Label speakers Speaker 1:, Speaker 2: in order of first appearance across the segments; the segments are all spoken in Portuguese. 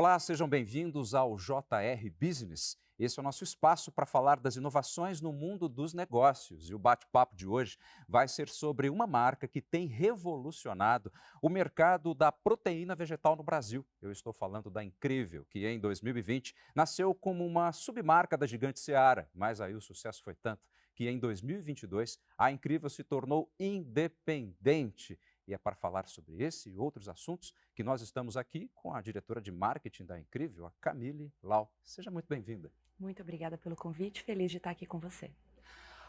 Speaker 1: Olá, sejam bem-vindos ao JR Business. Esse é o nosso espaço para falar das inovações no mundo dos negócios. E o bate-papo de hoje vai ser sobre uma marca que tem revolucionado o mercado da proteína vegetal no Brasil. Eu estou falando da Incrível, que em 2020 nasceu como uma submarca da gigante Seara, mas aí o sucesso foi tanto que em 2022 a Incrível se tornou independente. E é para falar sobre esse e outros assuntos que nós estamos aqui com a diretora de marketing da Incrível, a Camille Lau. Seja muito bem-vinda.
Speaker 2: Muito obrigada pelo convite, feliz de estar aqui com você.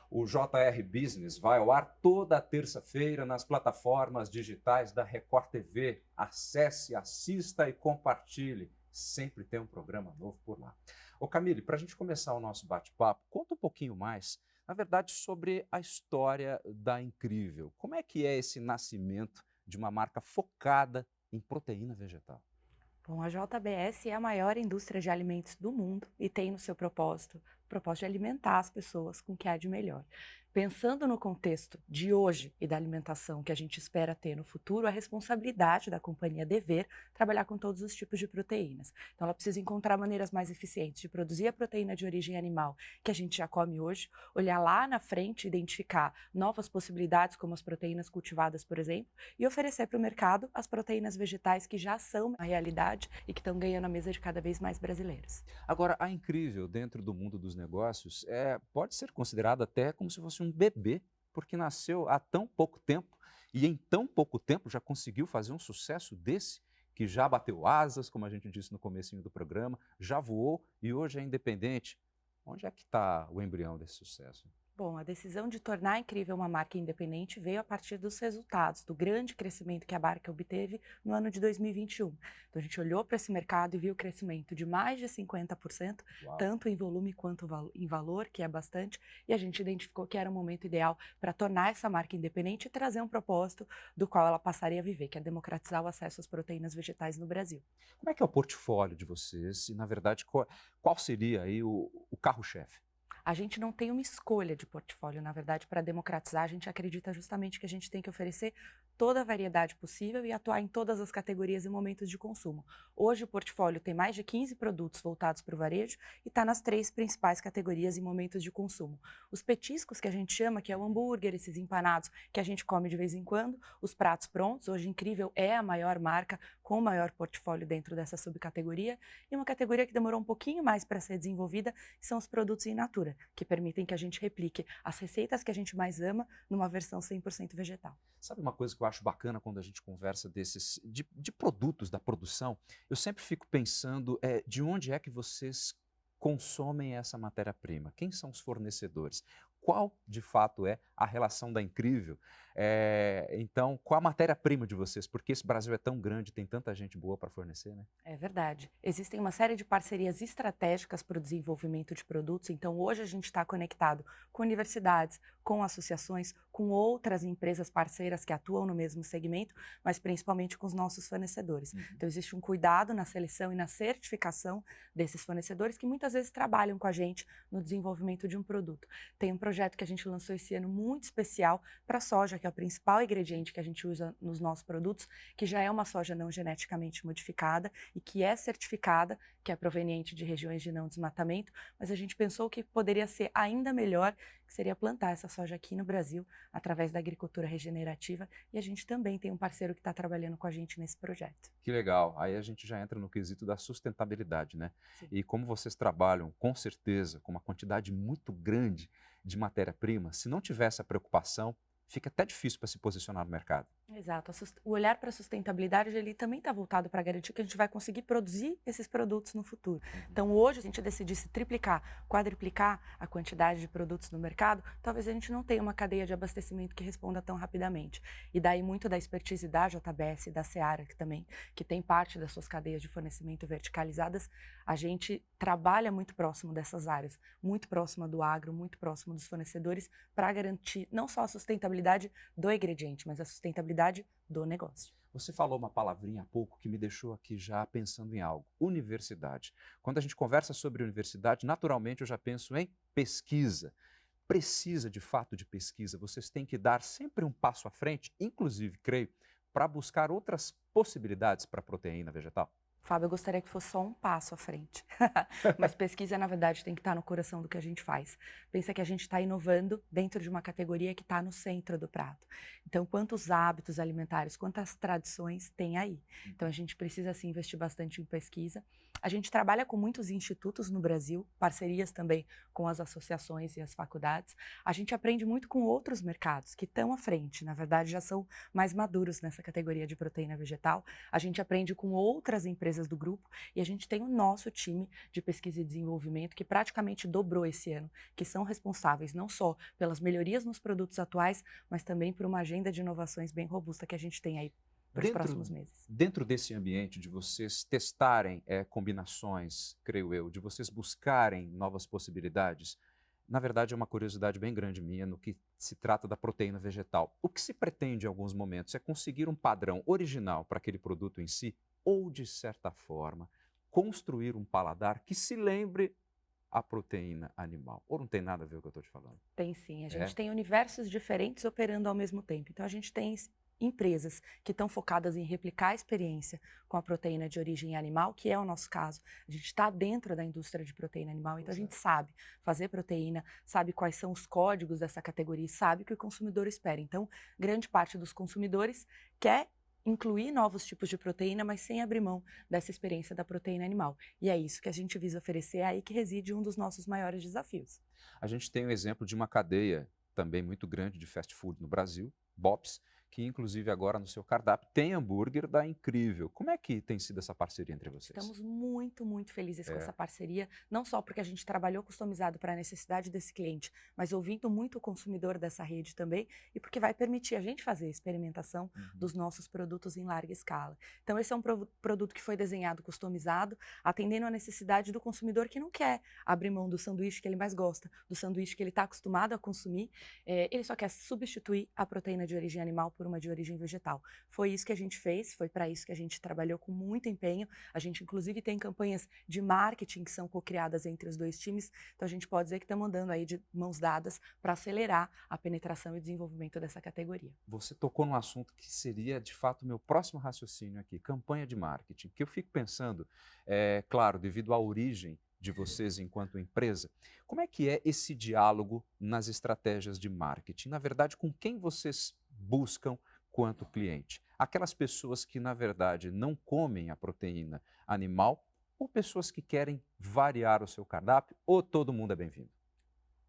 Speaker 1: O JR Business vai ao ar toda terça-feira nas plataformas digitais da Record TV. Acesse, assista e compartilhe. Sempre tem um programa novo por lá. Ô Camille, para a gente começar o nosso bate-papo, conta um pouquinho mais, na verdade, sobre a história da Incrível. Como é que é esse nascimento de uma marca focada em proteína vegetal?
Speaker 2: Bom, a JBS é a maior indústria de alimentos do mundo e tem no seu propósito o propósito de alimentar as pessoas com o que há de melhor. Pensando no contexto de hoje e da alimentação que a gente espera ter no futuro, a responsabilidade da companhia é dever trabalhar com todos os tipos de proteínas. Então, ela precisa encontrar maneiras mais eficientes de produzir a proteína de origem animal que a gente já come hoje, olhar lá na frente, identificar novas possibilidades, como as proteínas cultivadas, por exemplo, e oferecer para o mercado as proteínas vegetais que já são uma realidade e que estão ganhando a mesa de cada vez mais brasileiros.
Speaker 1: Agora, a Incrível, dentro do mundo dos negócios, pode ser considerada até como se fosse um bebê, porque nasceu há tão pouco tempo e em tão pouco tempo já conseguiu fazer um sucesso desse, que já bateu asas, como a gente disse no comecinho do programa, já voou e hoje é independente. Onde é que está o embrião desse sucesso?
Speaker 2: Bom, a decisão de tornar a Incrível uma marca independente veio a partir dos resultados, do grande crescimento que a marca obteve no ano de 2021. Então, a gente olhou para esse mercado e viu o crescimento de mais de 50%,
Speaker 1: Uau!
Speaker 2: tanto em volume quanto em valor, que é bastante, e a gente identificou que era o momento ideal para tornar essa marca independente e trazer um propósito do qual ela passaria a viver, que é democratizar o acesso às proteínas vegetais no Brasil.
Speaker 1: Como é que é o portfólio de vocês e, na verdade, qual seria aí o carro-chefe?
Speaker 2: A gente não tem uma escolha de portfólio, na verdade, para democratizar, a gente acredita justamente que a gente tem que oferecer toda a variedade possível e atuar em todas as categorias e momentos de consumo. Hoje o portfólio tem mais de 15 produtos voltados para o varejo e está nas 3 principais categorias e momentos de consumo. Os petiscos, que a gente chama, que é o hambúrguer, esses empanados que a gente come de vez em quando, os pratos prontos, hoje Incrível é a maior marca com o maior portfólio dentro dessa subcategoria, e uma categoria que demorou um pouquinho mais para ser desenvolvida, que são os produtos in natura, que permitem que a gente replique as receitas que a gente mais ama numa versão 100% vegetal.
Speaker 1: Sabe uma coisa que eu acho bacana quando a gente conversa de produtos, da produção? Eu sempre fico pensando de onde é que vocês consomem essa matéria-prima? Quem são os fornecedores? Qual, de fato, é a relação da Incrível? Então, qual a matéria-prima de vocês? Porque esse Brasil é tão grande, tem tanta gente boa para fornecer, né?
Speaker 2: É verdade. Existem uma série de parcerias estratégicas para o desenvolvimento de produtos, então hoje a gente está conectado com universidades, com associações, com outras empresas parceiras que atuam no mesmo segmento, mas principalmente com os nossos fornecedores.
Speaker 1: Uhum.
Speaker 2: Então existe um cuidado na seleção e na certificação desses fornecedores que muitas vezes trabalham com a gente no desenvolvimento de um produto. Tem um projeto que a gente lançou esse ano muito especial para a soja, que é o principal ingrediente que a gente usa nos nossos produtos, que já é uma soja não geneticamente modificada e que é certificada, que é proveniente de regiões de não desmatamento, mas a gente pensou que poderia ser ainda melhor, que seria plantar essa soja aqui no Brasil, através da agricultura regenerativa, e a gente também tem um parceiro que está trabalhando com a gente nesse projeto.
Speaker 1: Que legal. Aí a gente já entra no quesito da sustentabilidade, né?
Speaker 2: Sim.
Speaker 1: E como vocês trabalham, com certeza, com uma quantidade muito grande de matéria-prima, se não tiver essa preocupação, fica até difícil para se posicionar no mercado.
Speaker 2: Exato. O olhar para a sustentabilidade ele também está voltado para garantir que a gente vai conseguir produzir esses produtos no futuro.
Speaker 1: Uhum.
Speaker 2: Então, hoje, se a gente decidisse triplicar, quadriplicar a quantidade de produtos no mercado, talvez a gente não tenha uma cadeia de abastecimento que responda tão rapidamente. E daí muito da expertise da JBS e da Seara, que tem parte das suas cadeias de fornecimento verticalizadas, a gente trabalha muito próximo dessas áreas, muito próximo do agro, muito próximo dos fornecedores, para garantir não só a sustentabilidade do ingrediente, mas a sustentabilidade do negócio.
Speaker 1: Você falou uma palavrinha há pouco que me deixou aqui já pensando em algo: universidade. Quando a gente conversa sobre universidade, naturalmente eu já penso em pesquisa. Precisa de fato de pesquisa, vocês têm que dar sempre um passo à frente, inclusive, creio, para buscar outras possibilidades para a proteína vegetal.
Speaker 2: Fábio, eu gostaria que fosse só um passo à frente. Mas pesquisa, na verdade, tem que estar no coração do que a gente faz. Pensa que a gente está inovando dentro de uma categoria que está no centro do prato. Então, quantos hábitos alimentares, quantas tradições tem aí? Então, a gente precisa, sim, investir bastante em pesquisa. A gente trabalha com muitos institutos no Brasil, parcerias também com as associações e as faculdades. A gente aprende muito com outros mercados que estão à frente, na verdade, já são mais maduros nessa categoria de proteína vegetal. A gente aprende com outras empresas do grupo e a gente tem o nosso time de pesquisa e desenvolvimento que praticamente dobrou esse ano, que são responsáveis não só pelas melhorias nos produtos atuais, mas também por uma agenda de inovações bem robusta que a gente tem aí para os próximos meses.
Speaker 1: Dentro desse ambiente de vocês testarem combinações, creio eu, de vocês buscarem novas possibilidades, na verdade é uma curiosidade bem grande minha no que se trata da proteína vegetal. O que se pretende em alguns momentos é conseguir um padrão original para aquele produto em si, ou, de certa forma, construir um paladar que se lembre a proteína animal. Ou não tem nada a ver com o que eu estou te falando?
Speaker 2: Tem sim, a gente
Speaker 1: É?
Speaker 2: tem universos diferentes operando ao mesmo tempo. Então a gente tem empresas que estão focadas em replicar a experiência com a proteína de origem animal, que é o nosso caso. A gente está dentro da indústria de proteína animal, então a gente sabe fazer proteína, sabe quais são os códigos dessa categoria e sabe o que o consumidor espera. Então, grande parte dos consumidores quer incluir novos tipos de proteína, mas sem abrir mão dessa experiência da proteína animal. E é isso que a gente visa oferecer, é aí que reside um dos nossos maiores desafios.
Speaker 1: A gente tem o exemplo de uma cadeia também muito grande de fast food no Brasil, Bob's, que inclusive agora no seu cardápio tem hambúrguer da Incrível. Como é que tem sido essa parceria entre vocês?
Speaker 2: Estamos muito, muito felizes com
Speaker 1: É.
Speaker 2: essa parceria, não só porque a gente trabalhou customizado para a necessidade desse cliente, mas ouvindo muito o consumidor dessa rede também, e porque vai permitir a gente fazer experimentação dos nossos produtos em larga escala. Então, esse é um produto que foi desenhado customizado, atendendo à necessidade do consumidor que não quer abrir mão do sanduíche que ele mais gosta, do sanduíche que ele está acostumado a consumir, ele só quer substituir a proteína de origem animal por uma de origem vegetal. Foi isso que a gente fez, foi para isso que a gente trabalhou com muito empenho. A gente, inclusive, tem campanhas de marketing que são co-criadas entre os dois times, então a gente pode dizer que estamos andando aí de mãos dadas para acelerar a penetração e desenvolvimento dessa categoria.
Speaker 1: Você tocou num assunto que seria, de fato, o meu próximo raciocínio aqui, campanha de marketing, que eu fico pensando, claro, devido à origem de vocês enquanto empresa, como é que é esse diálogo nas estratégias de marketing? Na verdade, com quem vocês buscam quanto cliente? Aquelas pessoas que, na verdade, não comem a proteína animal ou pessoas que querem variar o seu cardápio ou todo mundo é bem-vindo?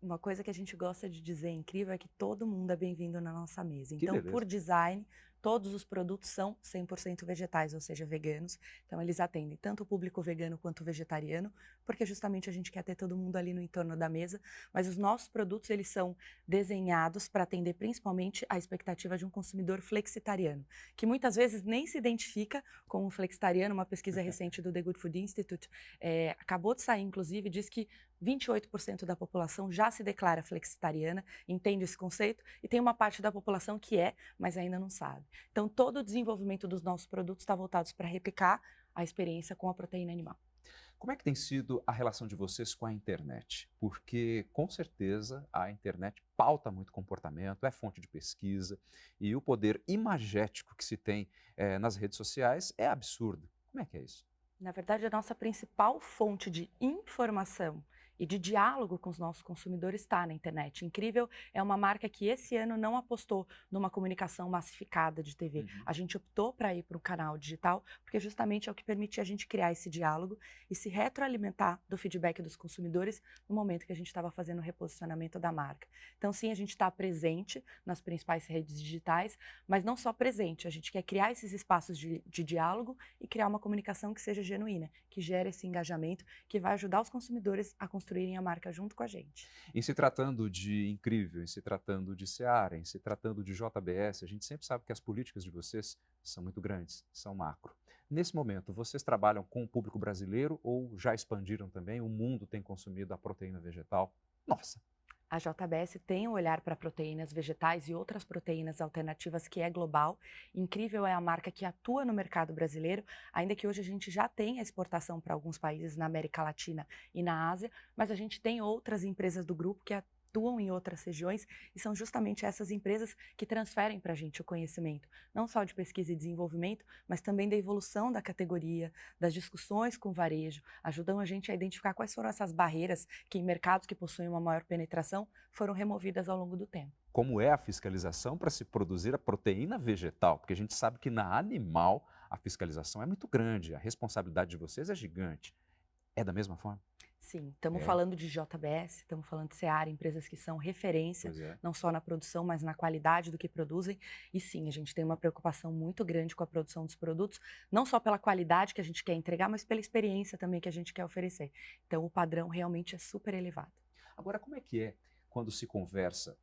Speaker 2: Uma coisa que a gente gosta de dizer incrível é que todo mundo é bem-vindo na nossa mesa.
Speaker 1: Que
Speaker 2: Então,
Speaker 1: beleza.
Speaker 2: por design, todos os produtos são 100% vegetais, ou seja, veganos. Então, eles atendem tanto o público vegano quanto o vegetariano, porque justamente a gente quer ter todo mundo ali no entorno da mesa. Mas os nossos produtos, eles são desenhados para atender principalmente a expectativa de um consumidor flexitariano, que muitas vezes nem se identifica com um flexitariano. Uma pesquisa recente do The Good Food Institute acabou de sair, inclusive, diz que 28% da população já se declara flexitariana, entende esse conceito, e tem uma parte da população que mas ainda não sabe. Então, todo o desenvolvimento dos nossos produtos está voltado para replicar a experiência com a proteína animal.
Speaker 1: Como é que tem sido a relação de vocês com a internet? Porque, com certeza, a internet pauta muito comportamento, é fonte de pesquisa, e o poder imagético que se tem nas redes sociais é absurdo. Como é que é isso?
Speaker 2: Na verdade, a nossa principal fonte de informação e de diálogo com os nossos consumidores está na internet. Incrível é uma marca que esse ano não apostou numa comunicação massificada de TV. A gente optou para ir para o canal digital, porque justamente é o que permitia a gente criar esse diálogo e se retroalimentar do feedback dos consumidores no momento que a gente estava fazendo o reposicionamento da marca. Então, sim, a gente está presente nas principais redes digitais, mas não só presente, a gente quer criar esses espaços de diálogo e criar uma comunicação que seja genuína, que gere esse engajamento, que vai ajudar os consumidores a construírem a marca junto com a gente.
Speaker 1: Em se tratando de Incrível, em se tratando de Seara, em se tratando de JBS, a gente sempre sabe que as políticas de vocês são muito grandes, são macro. Nesse momento, vocês trabalham com o público brasileiro ou já expandiram também? O mundo tem consumido a proteína vegetal? Nossa!
Speaker 2: A JBS tem um olhar para proteínas vegetais e outras proteínas alternativas que é global. Incrível é a marca que atua no mercado brasileiro, ainda que hoje a gente já tenha exportação para alguns países na América Latina e na Ásia, mas a gente tem outras empresas do grupo que atuam em outras regiões e são justamente essas empresas que transferem para a gente o conhecimento, não só de pesquisa e desenvolvimento, mas também da evolução da categoria, das discussões com o varejo, ajudam a gente a identificar quais foram essas barreiras que em mercados que possuem uma maior penetração foram removidas ao longo do tempo.
Speaker 1: Como é a fiscalização para se produzir a proteína vegetal? Porque a gente sabe que na animal a fiscalização é muito grande, a responsabilidade de vocês é gigante. É da mesma forma?
Speaker 2: Sim, estamos
Speaker 1: É,
Speaker 2: falando de JBS, estamos falando de Seara, empresas que são referência,
Speaker 1: pois é.
Speaker 2: não só na produção, mas na qualidade do que produzem. E sim, a gente tem uma preocupação muito grande com a produção dos produtos, não só pela qualidade que a gente quer entregar, mas pela experiência também que a gente quer oferecer. Então, o padrão realmente é super elevado.
Speaker 1: Agora, como é que é quando se conversa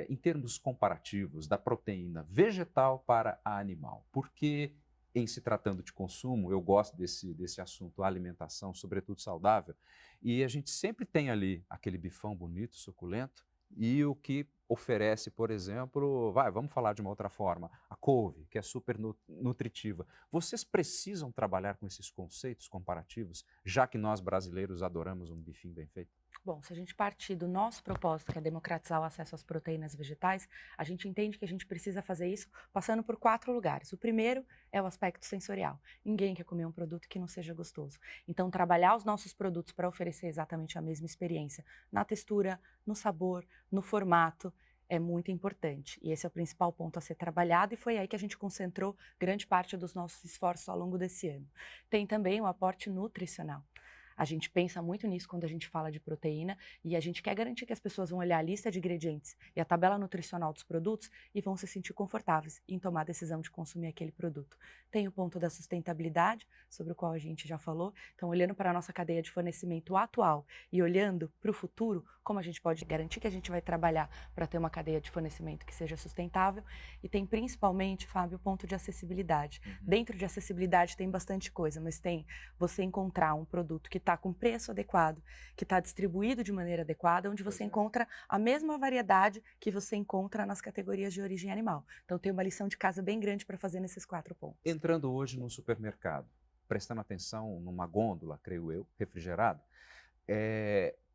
Speaker 1: em termos comparativos da proteína vegetal para a animal? Porque, em se tratando de consumo, eu gosto desse assunto, alimentação, sobretudo saudável, e a gente sempre tem ali aquele bifão bonito, suculento, e o que oferece, por exemplo, vamos falar de uma outra forma, a couve, que é super nutritiva. Vocês precisam trabalhar com esses conceitos comparativos, já que nós brasileiros adoramos um bifinho bem feito?
Speaker 2: Bom, se a gente partir do nosso propósito, que é democratizar o acesso às proteínas vegetais, a gente entende que a gente precisa fazer isso passando por 4 lugares. O primeiro é o aspecto sensorial. Ninguém quer comer um produto que não seja gostoso. Então, trabalhar os nossos produtos para oferecer exatamente a mesma experiência na textura, no sabor, no formato, é muito importante. E esse é o principal ponto a ser trabalhado e foi aí que a gente concentrou grande parte dos nossos esforços ao longo desse ano. Tem também o aporte nutricional. A gente pensa muito nisso quando a gente fala de proteína e a gente quer garantir que as pessoas vão olhar a lista de ingredientes e a tabela nutricional dos produtos e vão se sentir confortáveis em tomar a decisão de consumir aquele produto. Tem o ponto da sustentabilidade, sobre o qual a gente já falou. Então, olhando para a nossa cadeia de fornecimento atual e olhando para o futuro, como a gente pode garantir que a gente vai trabalhar para ter uma cadeia de fornecimento que seja sustentável. E tem principalmente, Fábio, o ponto de acessibilidade. Dentro de acessibilidade tem bastante coisa, mas tem você encontrar um produto que está com preço adequado, que está distribuído de maneira adequada, onde você encontra a mesma variedade que você encontra nas categorias de origem animal. Então tem uma lição de casa bem grande para fazer nesses 4 pontos.
Speaker 1: Entrando hoje num supermercado, prestando atenção numa gôndola, creio eu, refrigerado,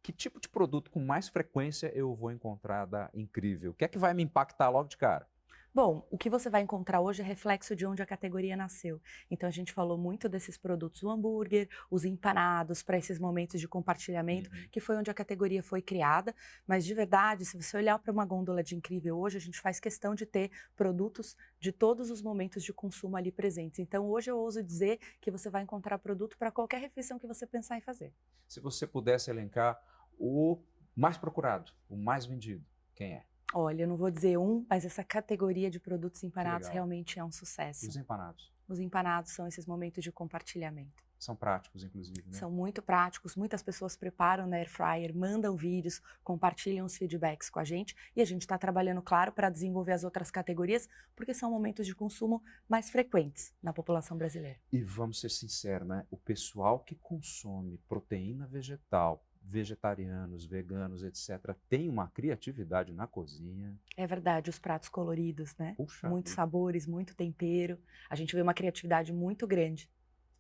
Speaker 1: que tipo de produto com mais frequência eu vou encontrar da Incrível? O que é que vai me impactar logo de cara?
Speaker 2: Bom, o que você vai encontrar hoje é reflexo de onde a categoria nasceu. Então a gente falou muito desses produtos, o hambúrguer, os empanados, para esses momentos de compartilhamento, que foi onde a categoria foi criada. Mas de verdade, se você olhar para uma gôndola de Incrível hoje, a gente faz questão de ter produtos de todos os momentos de consumo ali presentes. Então hoje eu ouso dizer que você vai encontrar produto para qualquer refeição que você pensar em fazer.
Speaker 1: Se você pudesse elencar o mais procurado, o mais vendido, quem é?
Speaker 2: Olha, eu não vou dizer mas essa categoria de produtos
Speaker 1: Que
Speaker 2: empanados
Speaker 1: legal.
Speaker 2: realmente é um
Speaker 1: E
Speaker 2: sucesso.
Speaker 1: os empanados?
Speaker 2: Os empanados são esses momentos de compartilhamento.
Speaker 1: São práticos, inclusive, né?
Speaker 2: São muito práticos, muitas pessoas preparam na air fryer, mandam vídeos, compartilham os feedbacks com a gente e a gente está trabalhando, claro, para desenvolver as outras categorias, porque são momentos de consumo mais frequentes na população brasileira.
Speaker 1: E vamos ser sinceros, né? O pessoal que consome proteína vegetal, vegetarianos, veganos, etc., tem uma criatividade na cozinha.
Speaker 2: É verdade, os pratos coloridos, né?
Speaker 1: Puxa
Speaker 2: Muitos
Speaker 1: vida.
Speaker 2: sabores, muito tempero. A gente vê uma criatividade muito grande.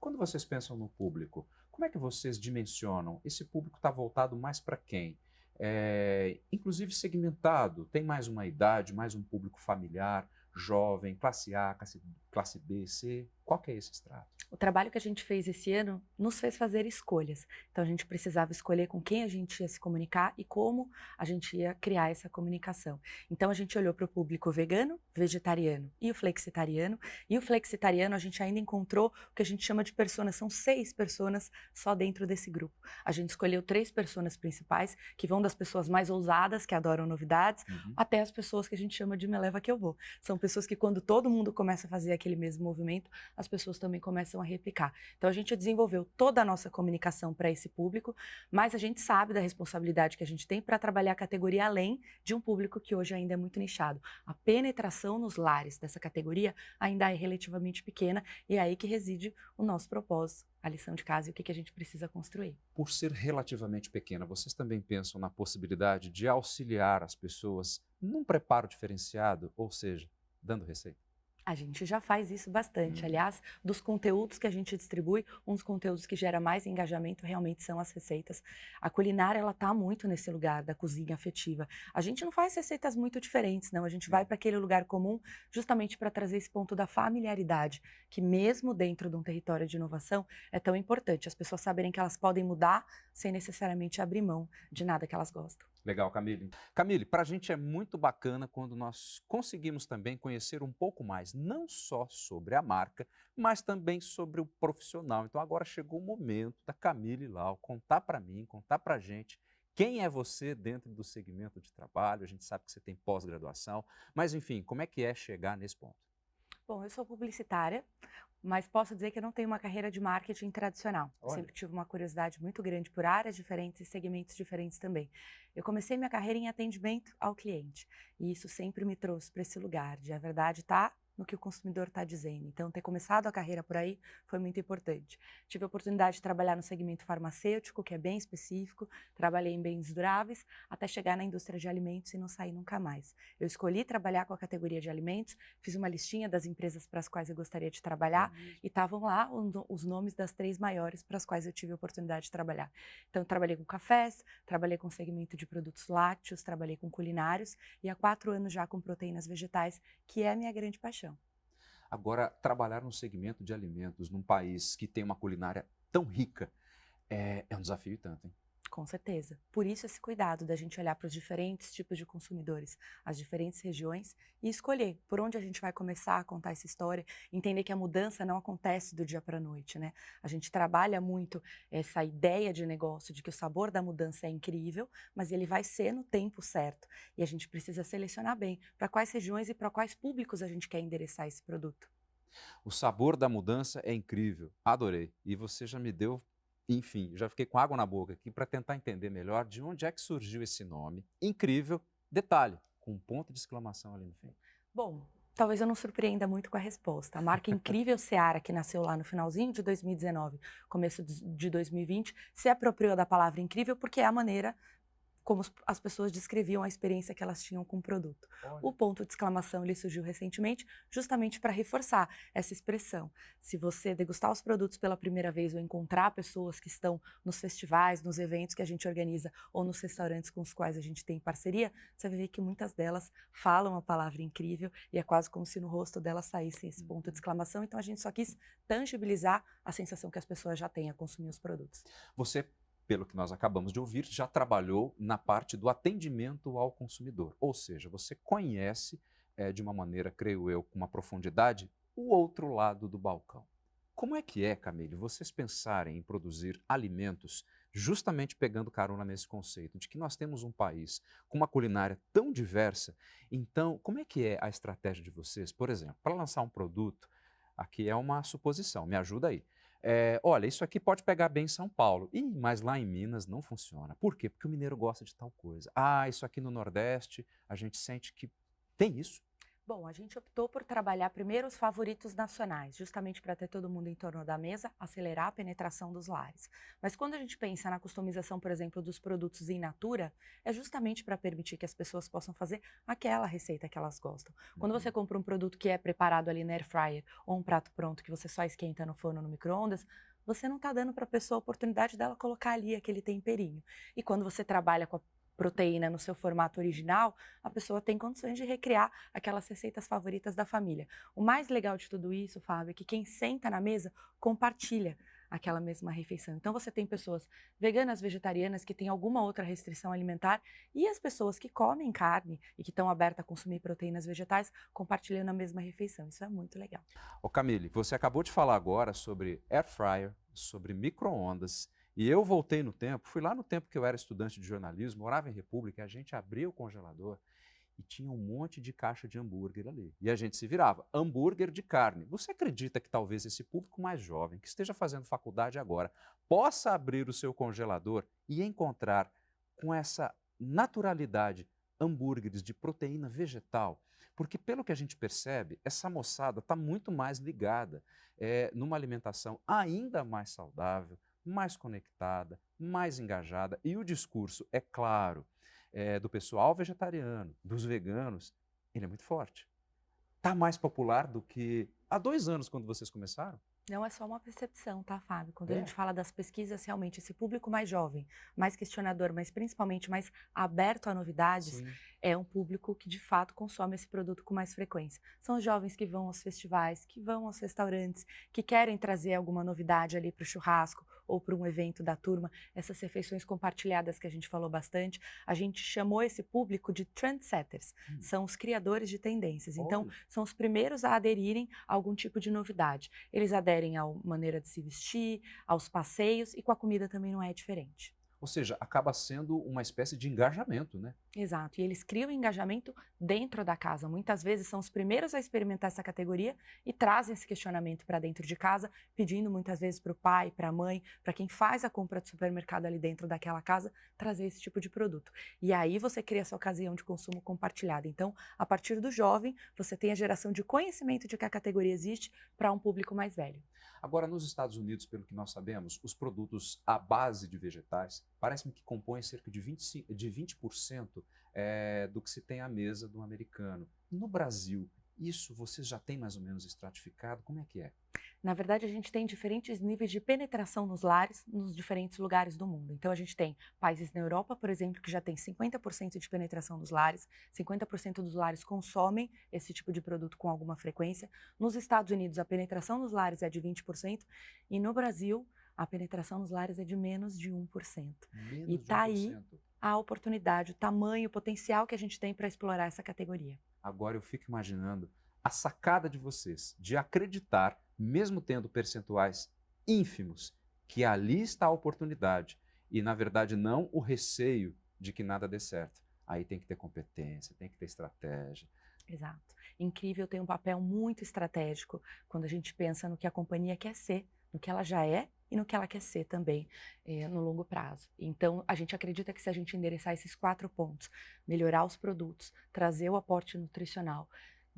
Speaker 1: Quando vocês pensam no público, como é que vocês dimensionam? Esse público está voltado mais para quem? Inclusive segmentado, tem mais uma idade, mais um público familiar, jovem, classe A, classe B, C? Qual que é esse extrato?
Speaker 2: O trabalho que a gente fez esse ano nos fez fazer escolhas. Então a gente precisava escolher com quem a gente ia se comunicar e como a gente ia criar essa comunicação. Então a gente olhou para o público vegano, vegetariano e o flexitariano. E o flexitariano a gente ainda encontrou o que a gente chama de personas, são 6 personas só dentro desse grupo. A gente escolheu 3 personas principais, que vão das pessoas mais ousadas, que adoram novidades, até as pessoas que a gente chama de me leva que eu vou. São pessoas que quando todo mundo começa a fazer aquele mesmo movimento, as pessoas também começam a replicar. Então a gente desenvolveu toda a nossa comunicação para esse público, mas a gente sabe da responsabilidade que a gente tem para trabalhar a categoria além de um público que hoje ainda é muito nichado. A penetração nos lares dessa categoria ainda é relativamente pequena e é aí que reside o nosso propósito, a lição de casa e o que a gente precisa construir.
Speaker 1: Por ser relativamente pequena, vocês também pensam na possibilidade de auxiliar as pessoas num preparo diferenciado, ou seja, dando receita?
Speaker 2: A gente já faz isso bastante.
Speaker 1: Hum,
Speaker 2: Aliás, dos conteúdos que a gente distribui, um dos conteúdos que gera mais engajamento realmente são as receitas. A culinária, ela tá muito nesse lugar da cozinha afetiva. A gente não faz receitas muito diferentes, não. A gente vai
Speaker 1: é.
Speaker 2: para aquele lugar comum justamente para trazer esse ponto da familiaridade, que mesmo dentro de um território de inovação é tão importante. As pessoas saberem que elas podem mudar sem necessariamente abrir mão de nada que elas gostam.
Speaker 1: Legal, Camille. Camille, para a gente é muito bacana quando nós conseguimos também conhecer um pouco mais, não só sobre a marca, mas também sobre o profissional. Então agora chegou o momento da Camille Lau contar para mim, contar para a gente quem é você dentro do segmento de trabalho. A gente sabe que você tem pós-graduação, mas enfim, como é que é chegar nesse ponto?
Speaker 2: Bom, eu sou publicitária, mas posso dizer que eu não tenho uma carreira de marketing tradicional. Eu
Speaker 1: Olha,
Speaker 2: sempre tive uma curiosidade muito grande por áreas diferentes e segmentos diferentes também. Eu comecei minha carreira em atendimento ao cliente, e isso sempre me trouxe para esse lugar de a verdade tá no que o consumidor está dizendo. Então, ter começado a carreira por aí foi muito importante. Tive a oportunidade de trabalhar no segmento farmacêutico, que é bem específico, trabalhei em bens duráveis, até chegar na indústria de alimentos e não sair nunca mais. Eu escolhi trabalhar com a categoria de alimentos, fiz uma listinha das empresas para as quais eu gostaria de
Speaker 1: é
Speaker 2: trabalhar
Speaker 1: mesmo.
Speaker 2: e estavam lá os nomes das 3 maiores para as quais eu tive a oportunidade de trabalhar. Então, eu trabalhei com cafés, trabalhei com segmento de produtos lácteos, trabalhei com culinários e há 4 anos já com proteínas vegetais, que é a minha grande paixão.
Speaker 1: Agora, trabalhar no segmento de alimentos num país que tem uma culinária tão rica é um desafio e tanto, hein?
Speaker 2: Com certeza. Por isso esse cuidado da gente olhar para os diferentes tipos de consumidores, as diferentes regiões e escolher por onde a gente vai começar a contar essa história, entender que a mudança não acontece do dia para a noite, né? A gente trabalha muito essa ideia de negócio de que o sabor da mudança é incrível, mas ele vai ser no tempo certo. E a gente precisa selecionar bem para quais regiões e para quais públicos a gente quer endereçar esse produto.
Speaker 1: O sabor da mudança é incrível, adorei. E você já me deu, enfim, já fiquei com água na boca aqui para tentar entender melhor de onde é que surgiu esse nome. Incrível, detalhe, com um ponto de exclamação ali no fim.
Speaker 2: Bom, talvez eu não surpreenda muito com a resposta. A marca Incrível Seara, que nasceu lá no finalzinho de 2019, começo de 2020, se apropriou da palavra incrível porque é a maneira como as pessoas descreviam a experiência que elas tinham com o produto. O
Speaker 1: Olha.
Speaker 2: ponto de exclamação ele surgiu recentemente, justamente para reforçar essa expressão. Se você degustar os produtos pela primeira vez ou encontrar pessoas que estão nos festivais, nos eventos que a gente organiza ou nos restaurantes com os quais a gente tem parceria, você vai ver que muitas delas falam a palavra incrível e é quase como se no rosto delas saísse esse ponto de exclamação. Então a gente só quis tangibilizar a sensação que as pessoas já têm a consumir os produtos.
Speaker 1: Você, pelo que nós acabamos de ouvir, já trabalhou na parte do atendimento ao consumidor. Ou seja, você conhece, de uma maneira, creio eu, com uma profundidade, o outro lado do balcão. Como é, Camille, vocês pensarem em produzir alimentos justamente pegando carona nesse conceito de que nós temos um país com uma culinária tão diversa? Então, como é que é a estratégia de vocês, por exemplo, para lançar um produto? Aqui é uma suposição, me ajuda aí. Olha, isso aqui pode pegar bem em São Paulo. Ih, mas lá em Minas não funciona. Por quê? Porque o mineiro gosta de tal coisa. Ah, isso aqui no Nordeste, a gente sente que tem isso.
Speaker 2: Bom, a gente optou por trabalhar primeiro os favoritos nacionais, justamente para ter todo mundo em torno da mesa, acelerar a penetração dos lares. Mas quando a gente pensa na customização, por exemplo, dos produtos in natura, é justamente para permitir que as pessoas possam fazer aquela receita que elas gostam. Quando você
Speaker 1: Uhum.
Speaker 2: compra um produto que é preparado ali na air fryer ou um prato pronto que você só esquenta no forno ou no micro-ondas, você não está dando para a pessoa a oportunidade dela colocar ali aquele temperinho. E quando você trabalha com a proteína no seu formato original, a pessoa tem condições de recriar aquelas receitas favoritas da família. O mais legal de tudo isso, Fábio, é que quem senta na mesa compartilha aquela mesma refeição. Então você tem pessoas veganas, vegetarianas que têm alguma outra restrição alimentar e as pessoas que comem carne e que estão abertas a consumir proteínas vegetais compartilhando a mesma refeição. Isso é muito legal.
Speaker 1: Ô Camille, você acabou de falar agora sobre air fryer, sobre micro-ondas, e eu voltei no tempo, fui lá no tempo que eu era estudante de jornalismo, morava em República, a gente abria o congelador e tinha um monte de caixa de hambúrguer ali. E a gente se virava, hambúrguer de carne. Você acredita que talvez esse público mais jovem, que esteja fazendo faculdade agora, possa abrir o seu congelador e encontrar com essa naturalidade hambúrgueres de proteína vegetal? Porque, pelo que a gente percebe, essa moçada está muito mais ligada numa alimentação ainda mais saudável, mais conectada, mais engajada. E o discurso, é claro, do pessoal vegetariano, dos veganos, ele é muito forte. está mais popular do que há 2 anos, quando vocês começaram?
Speaker 2: Não é só uma percepção, tá, Fábio? Quando a
Speaker 1: É?
Speaker 2: gente fala das pesquisas, realmente, esse público mais jovem, mais questionador, mas principalmente mais aberto a novidades,
Speaker 1: Sim.
Speaker 2: é um público que de fato consome esse produto com mais frequência. São os jovens que vão aos festivais, que vão aos restaurantes, que querem trazer alguma novidade ali para o churrasco ou para um evento da turma. Essas refeições compartilhadas que a gente falou bastante, a gente chamou esse público de trendsetters. São os criadores de tendências. Então,
Speaker 1: Olha.
Speaker 2: são os primeiros a aderirem a algum tipo de novidade. Eles aderem à maneira de se vestir, aos passeios, e com a comida também não é diferente.
Speaker 1: Ou seja, acaba sendo uma espécie de engajamento, né?
Speaker 2: Exato, e eles criam engajamento dentro da casa. Muitas vezes são os primeiros a experimentar essa categoria e trazem esse questionamento para dentro de casa, pedindo muitas vezes para o pai, para a mãe, para quem faz a compra do supermercado ali dentro daquela casa, trazer esse tipo de produto. E aí você cria essa ocasião de consumo compartilhada. Então, a partir do jovem, você tem a geração de conhecimento de que a categoria existe para um público mais velho.
Speaker 1: Agora, nos Estados Unidos, pelo que nós sabemos, os produtos à base de vegetais parece-me que compõem cerca de 20% do que se tem à mesa do americano. No Brasil, isso vocês já têm mais ou menos estratificado? Como é que é?
Speaker 2: Na verdade, a gente tem diferentes níveis de penetração nos lares, nos diferentes lugares do mundo. Então, a gente tem países na Europa, por exemplo, que já tem 50% de penetração nos lares, 50% dos lares consomem esse tipo de produto com alguma frequência. Nos Estados Unidos, a penetração nos lares é de 20%, e no Brasil, a penetração nos lares é de menos de 1%.
Speaker 1: Menos
Speaker 2: E
Speaker 1: de
Speaker 2: tá aí
Speaker 1: 1%.
Speaker 2: a oportunidade, o tamanho, o potencial que a gente tem para explorar essa categoria.
Speaker 1: Agora eu fico imaginando a sacada de vocês de acreditar, mesmo tendo percentuais ínfimos, que ali está a oportunidade e, na verdade, não o receio de que nada dê certo. Aí tem que ter competência, tem que ter estratégia.
Speaker 2: Exato. Incrível tem um papel muito estratégico quando a gente pensa no que a companhia quer ser, no que ela já é e no que ela quer ser também no longo prazo. Então, a gente acredita que se a gente endereçar esses 4 pontos, melhorar os produtos, trazer o aporte nutricional,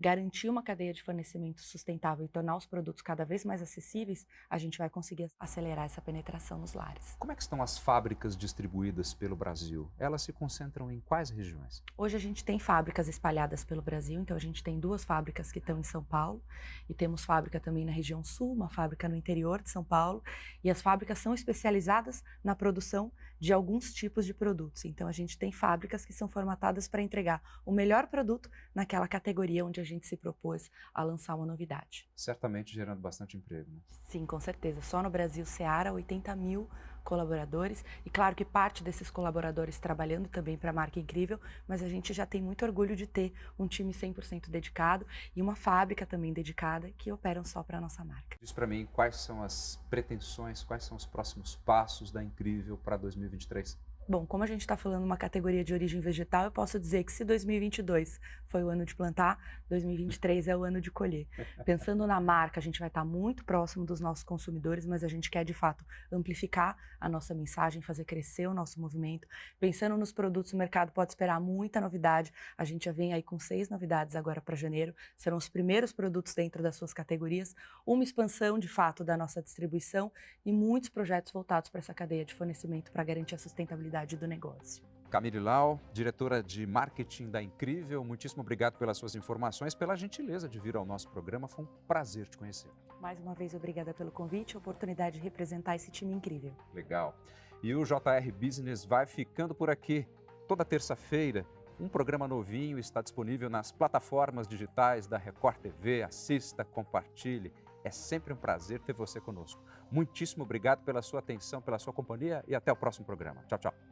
Speaker 2: garantir uma cadeia de fornecimento sustentável e tornar os produtos cada vez mais acessíveis, a gente vai conseguir acelerar essa penetração nos lares.
Speaker 1: Como é que estão as fábricas distribuídas pelo Brasil? Elas se concentram em quais regiões?
Speaker 2: Hoje a gente tem fábricas espalhadas pelo Brasil, então a gente tem 2 fábricas que estão em São Paulo e temos fábrica também na região sul, uma fábrica no interior de São Paulo, e as fábricas são especializadas na produção de alguns tipos de produtos. Então a gente tem fábricas que são formatadas para entregar o melhor produto naquela categoria onde a gente se propôs a lançar uma novidade.
Speaker 1: Certamente gerando bastante emprego, né?
Speaker 2: Sim, com certeza. Só no Brasil, Seara, 80 mil colaboradores. E claro que parte desses colaboradores trabalhando também para a marca Incrível, mas a gente já tem muito orgulho de ter um time 100% dedicado e uma fábrica também dedicada que operam só para a nossa marca.
Speaker 1: Diz para mim quais são as pretensões, quais são os próximos passos da Incrível para 2023?
Speaker 2: Bom, como a gente está falando uma categoria de origem vegetal, eu posso dizer que se 2022 foi o ano de plantar, 2023 é o ano de colher. Pensando na marca, a gente vai estar muito próximo dos nossos consumidores, mas a gente quer, de fato, amplificar a nossa mensagem, fazer crescer o nosso movimento. Pensando nos produtos, o mercado pode esperar muita novidade. A gente já vem aí com 6 novidades agora para janeiro. Serão os primeiros produtos dentro das suas categorias, uma expansão, de fato, da nossa distribuição e muitos projetos voltados para essa cadeia de fornecimento para garantir a sustentabilidade do negócio.
Speaker 1: Camille Lau, diretora de marketing da Incrível, muitíssimo obrigado pelas suas informações, pela gentileza de vir ao nosso programa. Foi um prazer te conhecer.
Speaker 2: Mais uma vez, obrigada pelo convite e a oportunidade de representar esse time incrível.
Speaker 1: Legal. E o JR Business vai ficando por aqui. Toda terça-feira, um programa novinho está disponível nas plataformas digitais da Record TV. Assista, compartilhe. É sempre um prazer ter você conosco. Muitíssimo obrigado pela sua atenção, pela sua companhia e até o próximo programa. Tchau, tchau.